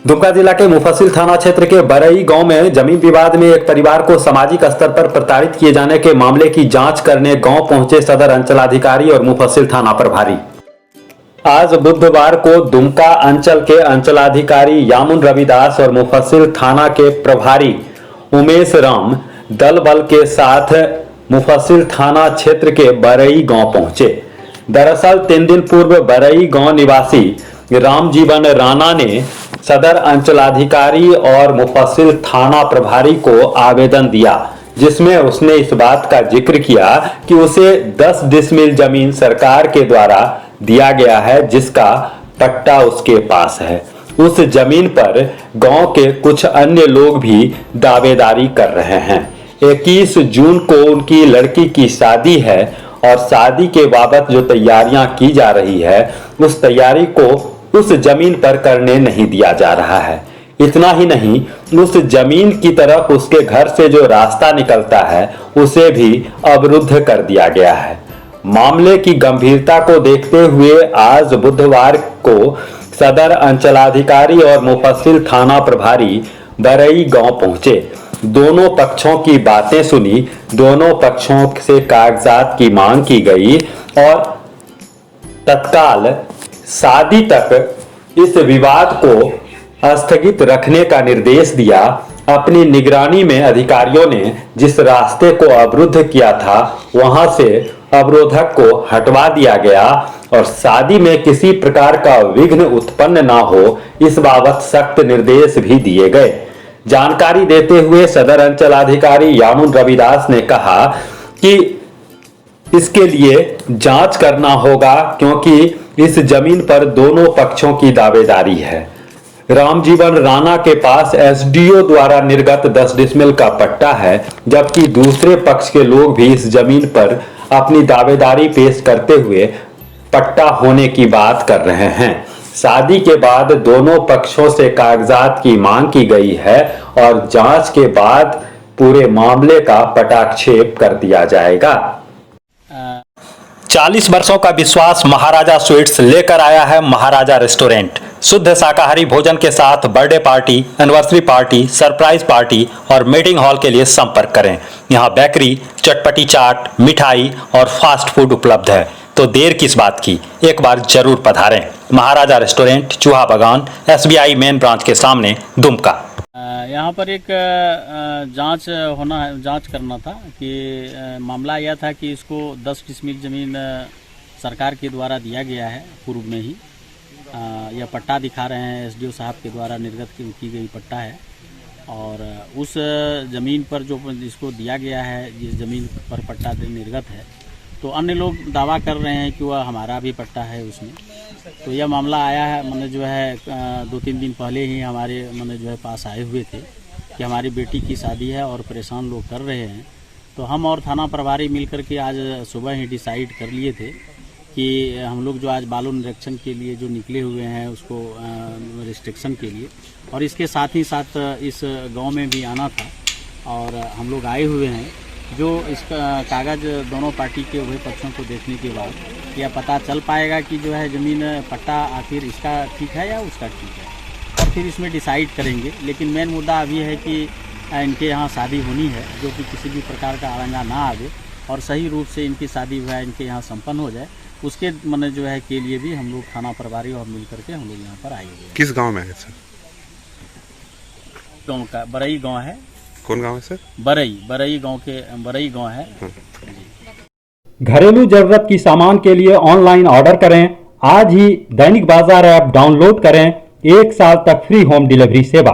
दुमका जिला के मुफस्सिल थाना क्षेत्र के बरई गांव में जमीन विवाद में एक परिवार को सामाजिक स्तर पर प्रताड़ित किए जाने के मामले की जांच करने गांव पहुंचे सदर अंचलाधिकारी और मुफस्सिल थाना प्रभारी। आज बुधवार को दुमका अंचल के अंचलाधिकारी यामुन रविदास और मुफस्सिल थाना के प्रभारी उमेश राम दल बल के साथ मुफस्सिल थाना क्षेत्र के बरई गांव पहुंचे। दरअसल 3 दिन पूर्व बरई गांव निवासी रामजीवन राणा ने सदर अंचलाधिकारी और मुफस्सिल थाना प्रभारी को आवेदन दिया, जिसमें उसने इस बात का जिक्र किया कि उसे 10 डिसमिल जमीन सरकार के द्वारा दिया गया है, जिसका पट्टा उसके पास है। उस जमीन पर गांव के कुछ अन्य लोग भी दावेदारी कर रहे हैं। 21 जून को उनकी लड़की की शादी है और शादी के बाबत जो तैयारियां की जा रही है, उस तैयारी को उस जमीन पर करने नहीं दिया जा रहा है। इतना ही नहीं, उस जमीन की तरफ उसके घर से जो रास्ता निकलता है, उसे भी अवरुद्ध कर दिया गया है। मामले की गंभीरता को देखते हुए आज बुधवार को सदर अंचलाधिकारी और मुफस्सिल थाना प्रभारी बरई गांव पहुंचे। दोनों पक्षों की बातें सुनी, दोनों पक्षों से कागजात की मांग की गई और तत्काल शादी तक इस विवाद को स्थगित रखने का निर्देश दिया। अपनी निगरानी में अधिकारियों ने जिस रास्ते को अवरुद्ध किया था, वहां से अवरोधक को हटवा दिया गया और शादी में किसी प्रकार का विघ्न उत्पन्न ना हो, इस बाबत सख्त निर्देश भी दिए गए। जानकारी देते हुए सदर अंचलाधिकारी यामुन रविदास ने कहा कि इसके लिए जांच करना होगा, क्योंकि इस जमीन पर दोनों पक्षों की दावेदारी है। रामजीवन राणा के पास एसडीओ द्वारा निर्गत 10 डिसमिल का पट्टा है, जबकि दूसरे पक्ष के लोग भी इस जमीन पर अपनी दावेदारी पेश करते हुए पट्टा होने की बात कर रहे हैं। शादी के बाद दोनों पक्षों से कागजात की मांग की गई है और जांच के बाद पूरे मामले का पटाक्षेप कर दिया जाएगा। 40 वर्षों का विश्वास महाराजा स्वीट्स लेकर आया है महाराजा रेस्टोरेंट। शुद्ध शाकाहारी भोजन के साथ birthday party, anniversary party, surprise party और मीटिंग हॉल के लिए संपर्क करें। यहाँ बेकरी, चटपटी चाट, मिठाई और फास्ट फूड उपलब्ध है, तो देर किस बात की, एक बार जरूर पधारें। महाराजा रेस्टोरेंट, चूहा बागान, SBI मेन ब्रांच के सामने, दुमका। यहाँ पर एक जांच करना था कि मामला यह था कि इसको 10 डिसमिल ज़मीन सरकार के द्वारा दिया गया है पूर्व में ही। यह पट्टा दिखा रहे हैं, एसडीओ साहब के द्वारा निर्गत की गई पट्टा है और उस ज़मीन पर जो इसको दिया गया है, जिस ज़मीन पर पट्टा निर्गत है, तो अन्य लोग दावा कर रहे हैं कि वह हमारा भी पट्टा है उसमें। तो यह मामला आया है, मैंने जो है 2-3 दिन पहले ही हमारे मैंने जो है पास आए हुए थे कि हमारी बेटी की शादी है और परेशान लोग कर रहे हैं। तो हम और थाना प्रभारी मिलकर के आज सुबह ही डिसाइड कर लिए थे कि हम लोग जो आज बालू निरीक्षण के लिए जो निकले हुए हैं, उसको रिस्ट्रिक्शन के लिए, और इसके साथ ही साथ इस गाँव में भी आना था और हम लोग आए हुए हैं। जो इसका कागज़ दोनों पार्टी के उभय पक्षों को देखने के बाद यह पता चल पाएगा कि जो है ज़मीन पट्टा आखिर इसका ठीक है या उसका ठीक है, और फिर इसमें डिसाइड करेंगे। लेकिन मेन मुद्दा अभी है कि इनके यहाँ शादी होनी है, जो कि किसी भी प्रकार का आरंगा ना आवे और सही रूप से इनकी शादी जो है इनके यहाँ संपन्न हो जाए। उसके मैंने जो है के लिए भी हम लोग थाना प्रभारी और मिल करके हम लोग यहाँ पर आए हुए। किस गाँव में है सर? गाँव का बरई गाँव है। कौन गांव है सर? बरई गांव है। घरेलू जरूरत की सामान के लिए ऑनलाइन ऑर्डर करें। आज ही दैनिक बाजार ऐप डाउनलोड करें। 1 साल तक फ्री होम डिलीवरी सेवा।